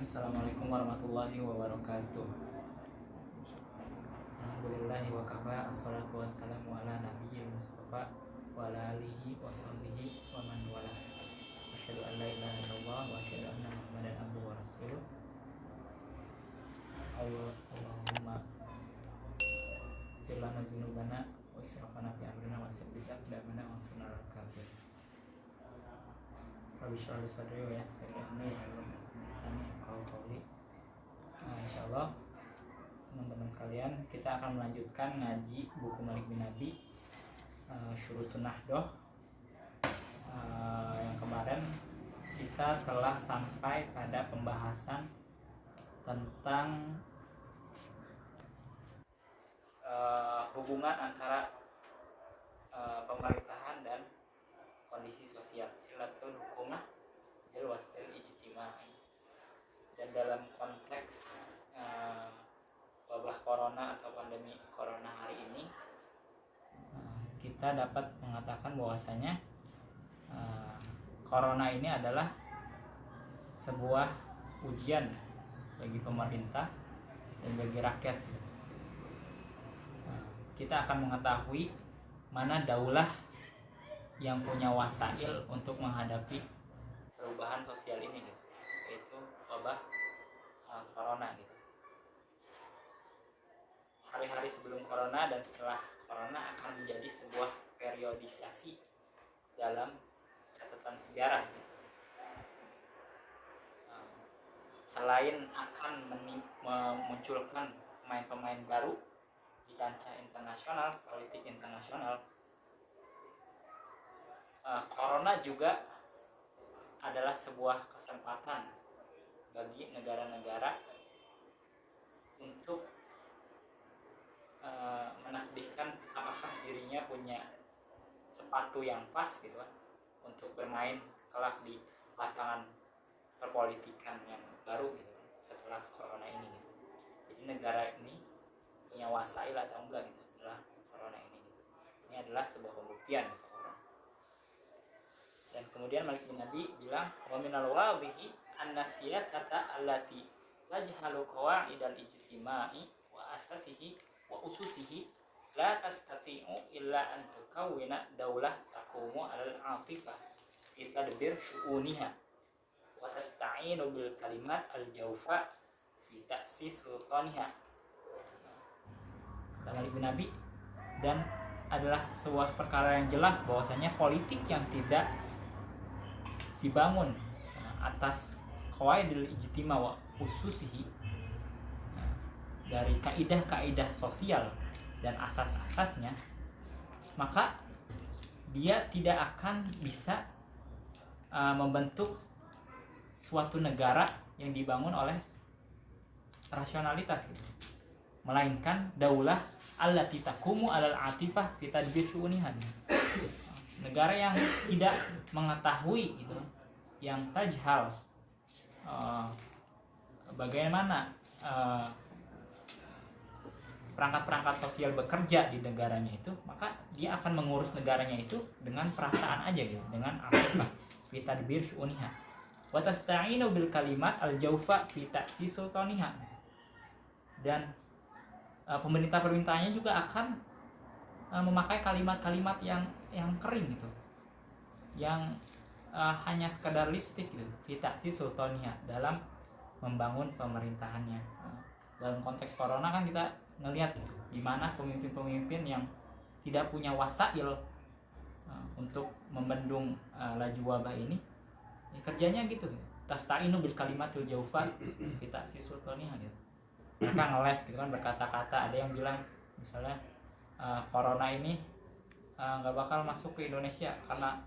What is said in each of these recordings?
Bismillahirrahmanirrahim. Assalamualaikum warahmatullahi wabarakatuh. Alhamdulillahi wa kafa. Assalatu wassalamu ala nabiyil mustafa wa ala alihi wa sahbihi wa man wala. Asyhadu an la ilaha illallah wa asyhadu anna Muhammadan abduhu wa rasuluh. Allahumma fir lana dzunubana wa israfana fi amrina wa sabbit aqdamana wa ansurna alal kafir. Rabbi shrah li sadri wa yassir li amri wahlul 'uqdatam min lisani yafqahu qawli. Insyaallah teman-teman sekalian, kita akan melanjutkan ngaji buku Malik bin Nabi, Syurutun Nahdoh. Yang kemarin kita telah sampai pada pembahasan tentang hubungan antara pemerintahan dan kondisi sosial, silatul hukumah bil wastil ijtimai. Dan dalam konteks wabah corona atau pandemi corona hari ini, kita dapat mengatakan bahwasanya corona ini adalah sebuah ujian bagi pemerintah dan bagi rakyat. Kita akan mengetahui mana daulah yang punya wasail untuk menghadapi perubahan sosial ini, gitu, yaitu wabah corona, gitu. Hari-hari sebelum corona dan setelah corona akan menjadi sebuah periodisasi dalam catatan sejarah, gitu. Selain akan memunculkan pemain-pemain baru di kancah internasional, politik internasional, corona juga adalah sebuah kesempatan bagi negara-negara untuk menasbihkan apakah dirinya punya sepatu yang pas, gitu kan, untuk bermain kelak di lapangan perpolitikan yang baru, gitu kan, setelah corona ini, gitu. Jadi negara ini punya wasail atau enggak, gitu, setelah corona ini, gitu. Ini adalah sebuah pembuktian, gitu. Dan kemudian Malik bin Nabi bilang, wa minal wadhihi anna siyasata allati tajhalu qawaidal ijtimai wa asasihi wa ususihi la tastati'u illa an tukawwina daulah taqumu 'alal 'atifah fi tadbir syu'uniha wa tasta'inu bil kalimat al jawfa fi ta'sis sultaniha. Malik bin Nabi, dan adalah sebuah perkara yang jelas bahwasanya politik yang tidak dibangun atas qawaidul ijtima wa ususihi, dari kaidah-kaidah sosial dan asas-asasnya, maka dia tidak akan bisa membentuk suatu negara yang dibangun oleh rasionalitas, gitu. Melainkan daulah allati taqumu 'alal 'atifah fi tadbir syu'uniha. Negara yang tidak mengetahui, gitu, yang tajhal bagaimana perangkat-perangkat sosial bekerja di negaranya itu, maka dia akan mengurus negaranya itu dengan perasaan aja, gitu, dengan atifah fi tadbir syu'uniha wa tasta'inu bil kalimat al jawfa fi ta'sis sultaniha. Dan pemerintah-pemerintahnya juga akan memakai kalimat-kalimat yang kering, gitu, yang hanya sekadar lipstick, gitu, kita si sultania dalam membangun pemerintahannya. Dalam konteks corona kan kita ngelihat, gitu, gimana pemimpin-pemimpin yang tidak punya wasail untuk membendung laju wabah ini, ya kerjanya gitu, tasta'inu bil kalimatul jawfa kita si sultania, gitu. Mereka ngeles, gitu kan, berkata-kata. Ada yang bilang misalnya corona ini nggak bakal masuk ke Indonesia karena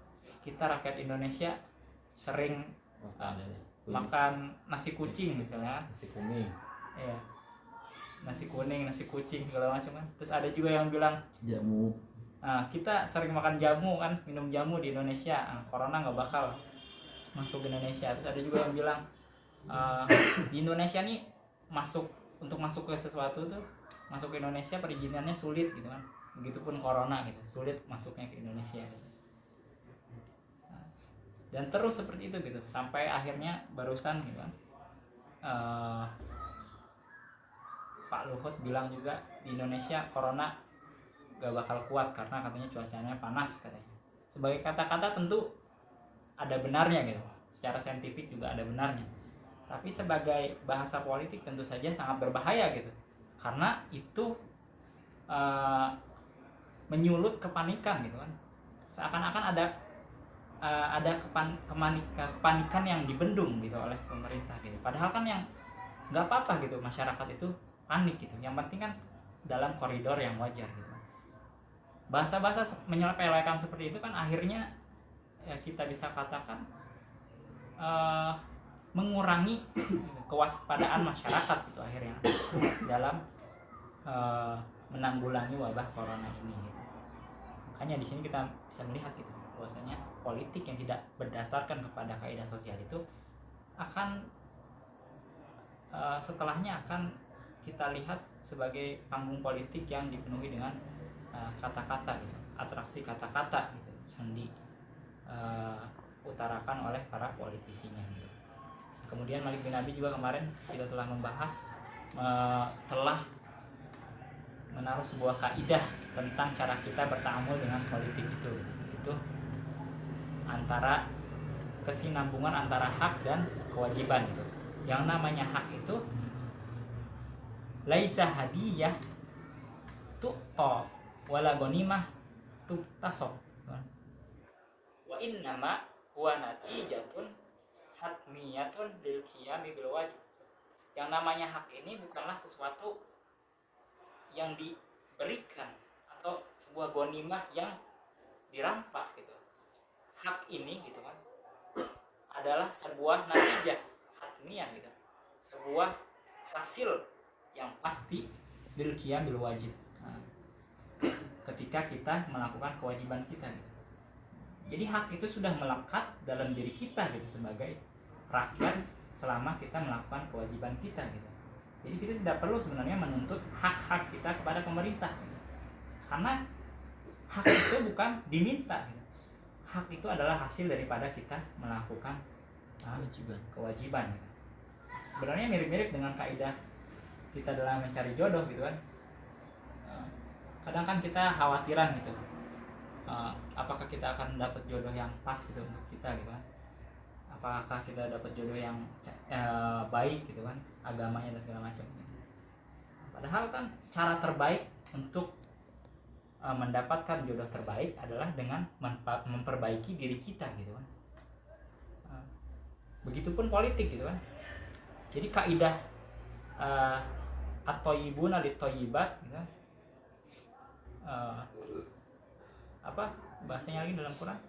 kita rakyat Indonesia sering makan nasi kucing, misalnya, nasi kuning, iya, nasi kuning, nasi kucing, segala macam kan. Terus ada juga yang bilang jamu, kita sering makan jamu kan, minum jamu di Indonesia, corona nggak bakal masuk ke Indonesia. Terus ada juga yang bilang di Indonesia nih untuk masuk ke sesuatu tuh, masuk ke Indonesia perizinannya sulit, gitu kan. Begitupun corona, gitu, sulit masuknya ke Indonesia, gitu. Dan terus seperti itu, gitu, sampai akhirnya barusan, gitu kan, uh, Pak Luhut bilang juga di Indonesia corona gak bakal kuat karena katanya cuacanya panas katanya. Sebagai kata-kata tentu ada benarnya gitu, secara saintifik juga ada benarnya. Tapi sebagai bahasa politik tentu saja sangat berbahaya gitu, karena itu menyulut kepanikan gitu kan. Seakan-akan ada kepanikan yang dibendung gitu oleh pemerintah gitu. Padahal kan yang nggak apa-apa gitu masyarakat itu panik gitu. Yang penting kan dalam koridor yang wajar gitu. Bahasa-bahasa menyepelekan seperti itu kan akhirnya ya kita bisa katakan mengurangi kewaspadaan masyarakat gitu akhirnya dalam menanggulangi wabah corona ini gitu. Makanya di sini kita bisa melihat gitu bahwasanya politik yang tidak berdasarkan kepada kaidah sosial itu akan setelahnya akan kita lihat sebagai panggung politik yang dipenuhi dengan kata-kata gitu, atraksi kata-kata gitu yang diutarakan oleh para politisinya gitu. Kemudian Malik bin Abi juga kemarin kita telah membahas telah menaruh sebuah kaidah tentang cara kita bertaamul dengan politik itu antara kesinambungan antara hak dan kewajiban gitu. Yang namanya hak itu laisa hadiyah tu'ta wala ghanimah tu'tasob wa innama huwa natijatun hatmiyatun lil qiyami bil wajib. Yang namanya hak ini bukanlah sesuatu yang diberikan atau sebuah ghanimah yang dirampas gitu. Hak ini gitu kan adalah sebuah natijah hatmiyah gitu, sebuah hasil yang pasti lil qiyam bil wajib. Ketika kita melakukan kewajiban kita gitu. Jadi hak itu sudah melekat dalam diri kita gitu sebagai rakyat selama kita melakukan kewajiban kita gitu. Jadi kita tidak perlu sebenarnya menuntut hak-hak kita kepada pemerintah gitu. Karena hak itu bukan diminta gitu. Hak itu adalah hasil daripada kita melakukan kewajiban gitu. Sebenarnya mirip-mirip dengan kaidah kita dalam mencari jodoh gitu kan. Kadang kan kita khawatiran gitu, apakah kita akan dapat jodoh yang pas gitu untuk kita gitu kan, apakah kita dapat jodoh yang baik gitu kan, agamanya dan segala macam gitu. Padahal kan cara terbaik untuk mendapatkan jodoh terbaik adalah dengan memperbaiki diri kita gitu kan. Begitupun politik gitu kan. Jadi kaidah at-thayyibuna lit-thayyibat gitu kan. Apa bahasanya lagi dalam Quran?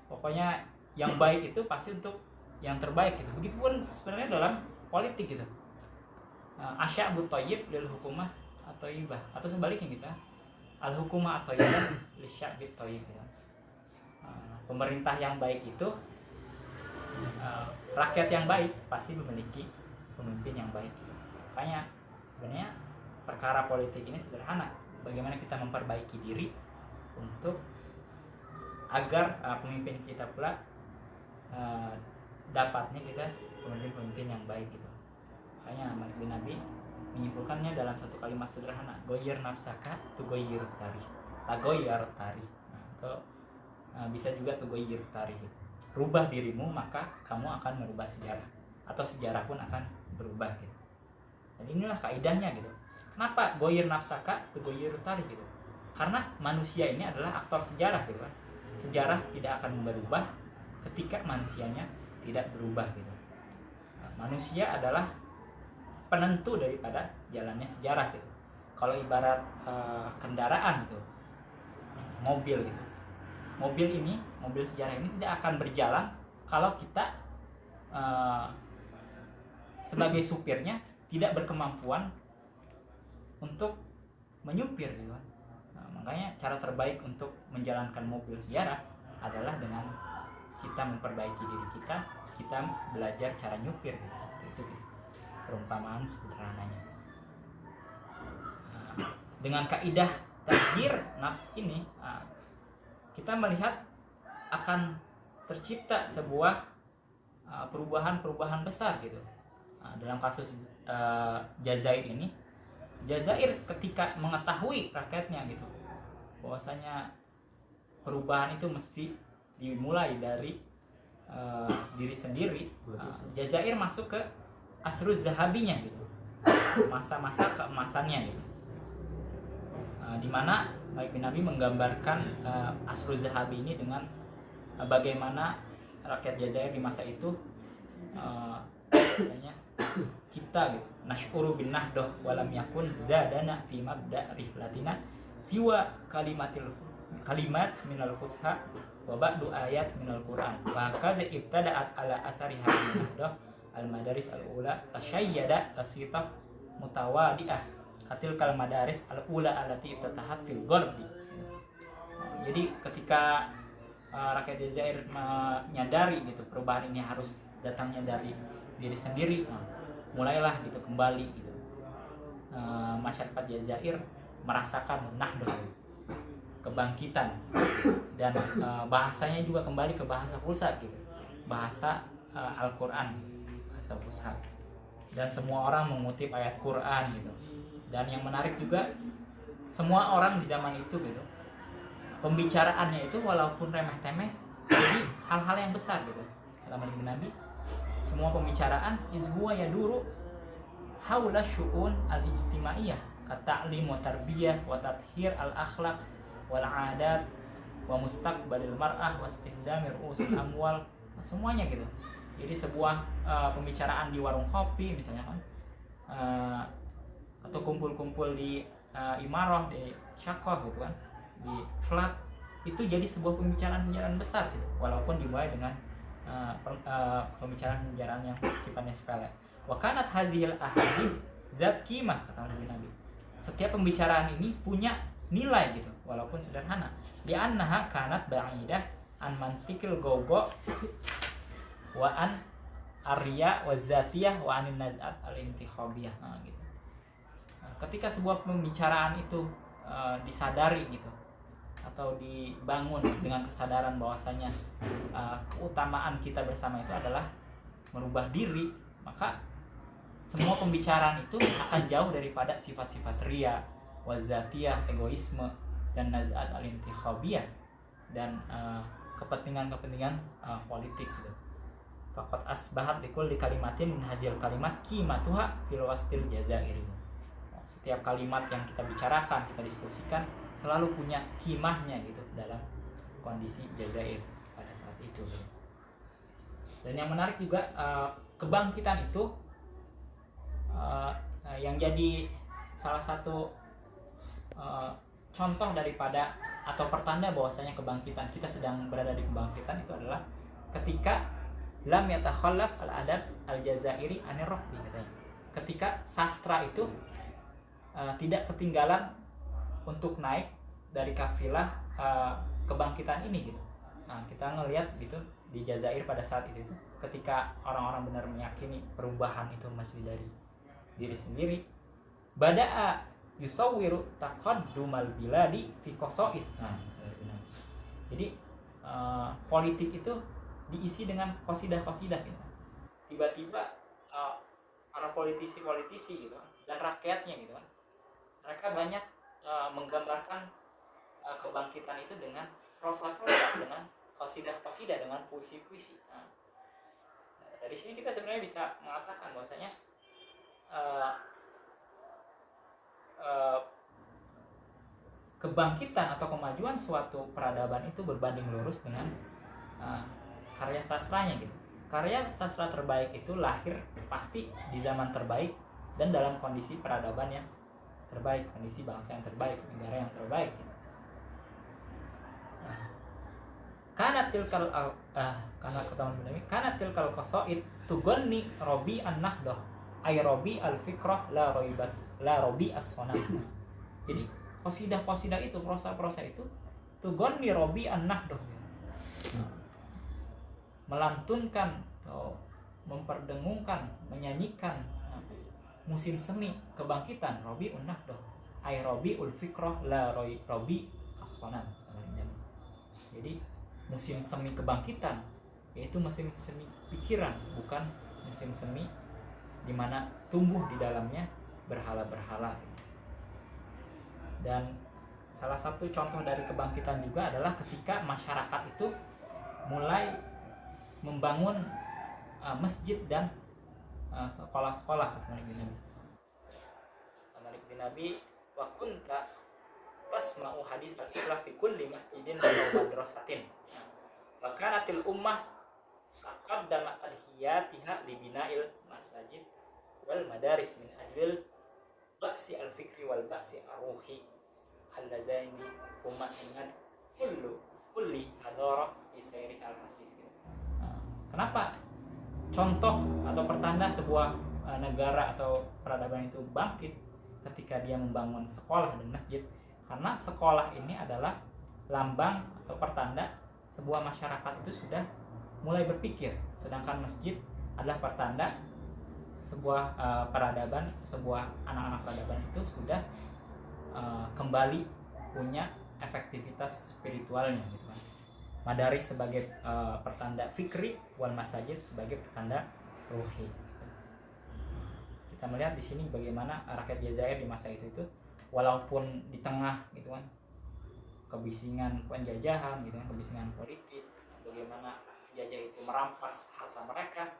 Pokoknya yang baik itu pasti untuk yang terbaik gitu. Begitupun sebenarnya dalam politik gitu. Asya'but thayyib lil hukumah at-thayyibah atau sebaliknya gitu. Al hukumah at-thayyibah li sya'bit thayyib gitu. Pemerintah yang baik itu rakyat yang baik pasti memiliki pemimpin yang baik. Makanya sebenarnya perkara politik ini sederhana. Bagaimana kita memperbaiki diri untuk agar pemimpin kita pula dapatnya kita pemimpin yang baik gitu. Makanya Malik bin Abi menyimpulkannya dalam satu kalimat sederhana, goyir nafsaka tugoyir tarih, tagoyir tarih. Atau bisa juga tugoyir tarih. Rubah dirimu maka kamu akan merubah sejarah, atau sejarah pun akan berubah gitu. Dan inilah kaidahnya gitu. Kenapa goyir nafsaka tugoyir tarih gitu? Karena manusia ini adalah aktor sejarah gitu kan. Sejarah tidak akan berubah ketika manusianya tidak berubah gitu. Manusia adalah penentu daripada jalannya sejarah gitu. Kalau ibarat kendaraan gitu, mobil gitu. Mobil sejarah ini tidak akan berjalan kalau kita sebagai supirnya tidak berkemampuan untuk menyupir gitu kan. Makanya cara terbaik untuk menjalankan mobil sejarah adalah dengan kita memperbaiki diri kita belajar cara nyupir gitu. Itu gitu. Perumpamaan sederhananya. Dengan kaidah taghir nafs ini kita melihat akan tercipta sebuah perubahan-perubahan besar gitu. Dalam kasus Jazair ini, Jazair ketika mengetahui rakyatnya gitu bahwasanya perubahan itu mesti dimulai dari diri sendiri, Jazair masuk ke asrul zahabinya gitu, masa-masa keemasannya gitu, di mana Baik bin Nabi menggambarkan asrul zahabi ini dengan bagaimana rakyat Jazair di masa itu kita gitu, nashuru bin nahdoh walam yakun zadana fi mabda rihlatina siwa kalimat minal fusha wa ba'du ayat minal Qur'an wa kaza ibtada'at ala asari hadhihi al madaris al ula tashayyada asita mutawadi'ah katil kal madaris al ula allati iftatahat fil gharbi. Jadi ketika rakyat Jazair menyadari gitu perubahan ini harus datangnya dari diri sendiri, mulailah gitu kembali gitu masyarakat Jazair merasakan nahdoh, kebangkitan, dan bahasanya juga kembali ke bahasa Fusha gitu, bahasa Al-Quran, bahasa Fusha, dan semua orang mengutip ayat Quran gitu. Dan yang menarik juga, semua orang di zaman itu gitu, pembicaraannya itu walaupun remeh-temeh jadi hal-hal yang besar gitu. Kata Nabi, semua pembicaraan izhuwa yaduru haula syu'un al-ijtimaiyah kata'lim wa tarbiyah wa tathhir al-akhlaq wal 'adat wa mustaqbalil mar'ah wa istihdamir ru'usil amwal, semuanya gitu. Jadi sebuah pembicaraan di warung kopi misalnya kan, atau kumpul-kumpul di imarah, di syakoh gitu kan, di flat, itu jadi sebuah pembicaraan besar gitu, walaupun dimulai dengan pembicaraan yang sifatnya sepele. Wa kanat hazil ahadits zat qimah, kata Nabi. Setiap pembicaraan ini punya nilai gitu, walaupun sederhana. Di annaha kanat ba'idah an mantikil gogo wa an arya wa zatiyah wa anin naz'at al-intikhabiyah. Gitu. Ketika sebuah pembicaraan itu disadari gitu, atau dibangun dengan kesadaran bahwasanya keutamaan kita bersama itu adalah merubah diri, maka semua pembicaraan itu akan jauh daripada sifat-sifat riya, wazatiyah, egoisme, dan naz'at al-intikhabiyah, dan kepentingan-kepentingan politik gitu. Faqad asbahat likulli kalimatin min hazil kalimat qimatuha fil wastil jazairi. Setiap kalimat yang kita bicarakan, kita diskusikan selalu punya kimahnya gitu dalam kondisi Jazair pada saat itu. Dan yang menarik juga kebangkitan itu yang jadi salah satu contoh daripada atau pertanda bahwasanya kebangkitan, kita sedang berada di kebangkitan, itu adalah ketika lam yatakhallaf al-adab al-jazairi anir rokbi, katanya. Ketika sastra itu tidak ketinggalan untuk naik dari kafilah kebangkitan ini gitu. Nah, kita ngelihat gitu di Jazair pada saat itu ketika orang-orang benar meyakini perubahan itu masih dari diri sendiri, bada'a yusawwiru taqaddumal biladi fi qasaid. Nah, jadi politik itu diisi dengan qasidah-qasidah gitu. Tiba-tiba para politisi-politisi gitu dan rakyatnya gitu kan, mereka banyak menggambarkan kebangkitan itu dengan prosa-prosa, dengan qasidah-qasidah, dengan puisi-puisi. Nah, dari sini kita sebenarnya bisa mengatakan bahwasanya kebangkitan atau kemajuan suatu peradaban itu berbanding lurus dengan karya sastranya gitu. Karya sastra terbaik itu lahir pasti di zaman terbaik dan dalam kondisi peradaban yang terbaik, kondisi bangsa yang terbaik, negara yang terbaik gitu. Karena tilkal qasaid tughanni robi an-nahdah ay robi al-fikrah la robi as-sanah. Jadi qasidah-qasidah itu, prosa-prosa itu tughanni robi an-nahdah, melantunkan atau memperdengungkan, menyanyikan musim semi kebangkitan robi un-nahdah ay robi ul-fikrah la robi as-sanah. Jadi musim semi kebangkitan, yaitu musim semi pikiran, bukan musim semi di mana tumbuh di dalamnya berhala-berhala. Dan salah satu contoh dari kebangkitan juga adalah ketika masyarakat itu mulai membangun masjid dan sekolah-sekolah. Malik bin Nabi wa kunta tasma'u hadis al-ikhlas fi kulli masjidin wa madrasatin. Wa kanatil ummah taqaddama adhiyatiha li bina'il masajid wal madaris min ajlil ba'si al-fikri wal ba'si ar-ruhi allazaini huma inad kulli hadara fi sayri al-hasis. Kenapa contoh atau pertanda sebuah negara atau peradaban itu bangkit ketika dia membangun sekolah dan masjid? Karena sekolah ini adalah lambang atau pertanda sebuah masyarakat itu sudah mulai berpikir, sedangkan masjid adalah pertanda sebuah peradaban, sebuah anak-anak peradaban itu sudah kembali punya efektivitas spiritualnya gitu kan. Madaris sebagai pertanda fikri, wal masajid sebagai pertanda ruhi. Kita melihat di sini bagaimana rakyat Jazair di masa itu walaupun di tengah gitu kan kebisingan penjajahan gitu kan, kebisingan politik, bagaimana penjajah itu merampas harta mereka,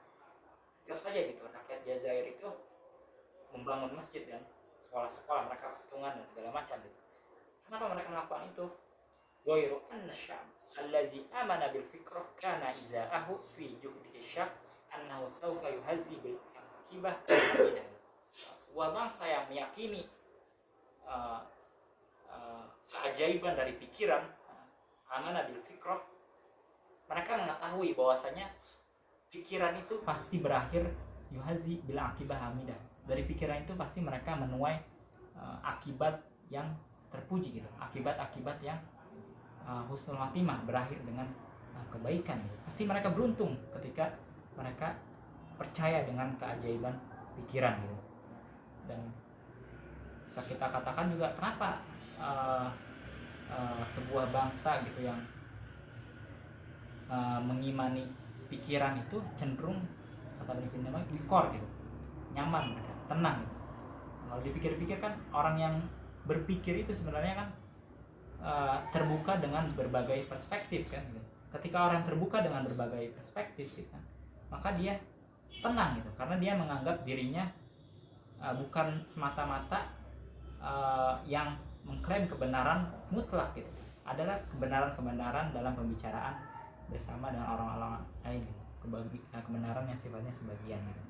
tetap saja gitu rakyat Jazair itu membangun masjid dan sekolah-sekolah, mereka patungan dan segala macam gitu. Kenapa mereka melakukan itu? Ghairu anna sya'b allazi amana bil fikrah kana iza'ahu fi juhdihi syak annahu sawfa yuhazzi bil akibah al-hamidah. Sebuah bangsa yang meyakini keajaiban dari pikiran, amana bil fikrah, mereka mengetahui bahwasanya pikiran itu pasti berakhir yuhazzi bil akibah hamidah. Dari pikiran itu pasti mereka menuai akibat yang terpuji gitu, akibat-akibat yang husnul khatimah, berakhir dengan kebaikan gitu. Pasti mereka beruntung ketika mereka percaya dengan keajaiban pikiran gitu. Dan bisa kita katakan juga kenapa sebuah bangsa gitu yang mengimani pikiran itu cenderung, kata berikutnya wikor gitu, nyaman, tenang gitu. Kalau dipikir-pikir kan orang yang berpikir itu sebenarnya kan terbuka dengan berbagai perspektif kan gitu. Ketika orang terbuka dengan berbagai perspektif gitu kan, maka dia tenang gitu, karena dia menganggap dirinya bukan semata-mata yang mengklaim kebenaran mutlak gitu, adalah kebenaran-kebenaran dalam pembicaraan bersama dengan orang-orang lain gitu. Kebenaran yang sifatnya sebagian gitu.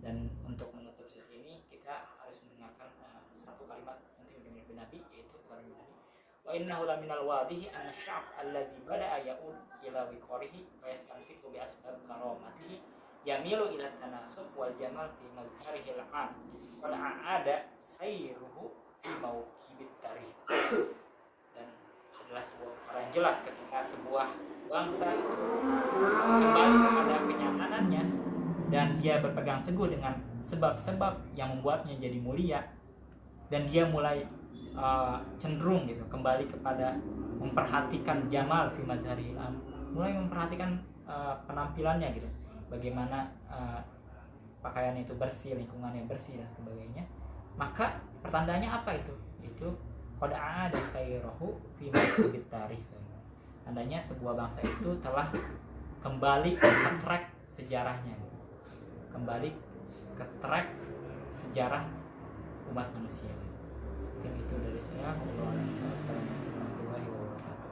Dan untuk menutup sesi ini kita harus mendengarkan satu kalimat nanti dari Nabi, yaitu kalimat Nabi, wa innahu laminal wadihi anna sya'b allazi bada'a ya'ud ila wiqarihi wa yastamsiku bi asbab karamatihi yamilu ila tanasub wal jamal fi mazharihi al-'am qad a'ada sayruhu fi mawqibit tarikh. Dan adalah sebuah perkara yang jelas ketika sebuah bangsa itu kembali kepada kenyamanannya dan dia berpegang teguh dengan sebab-sebab yang membuatnya jadi mulia, dan dia mulai cenderung gitu kembali kepada memperhatikan jamal fi mazharil am, mulai memperhatikan penampilannya gitu, bagaimana pakaiannya itu bersih, lingkungannya bersih dan sebagainya. Maka pertandanya apa itu? Itu qad aada sayruhu fi mawqibit tarikh. Tandanya sebuah bangsa itu telah kembali ke track sejarahnya, kembali ke track sejarah umat manusia. Mungkin itu dari saya. Wassalamualaikum warahmatullahi wabarakatuh.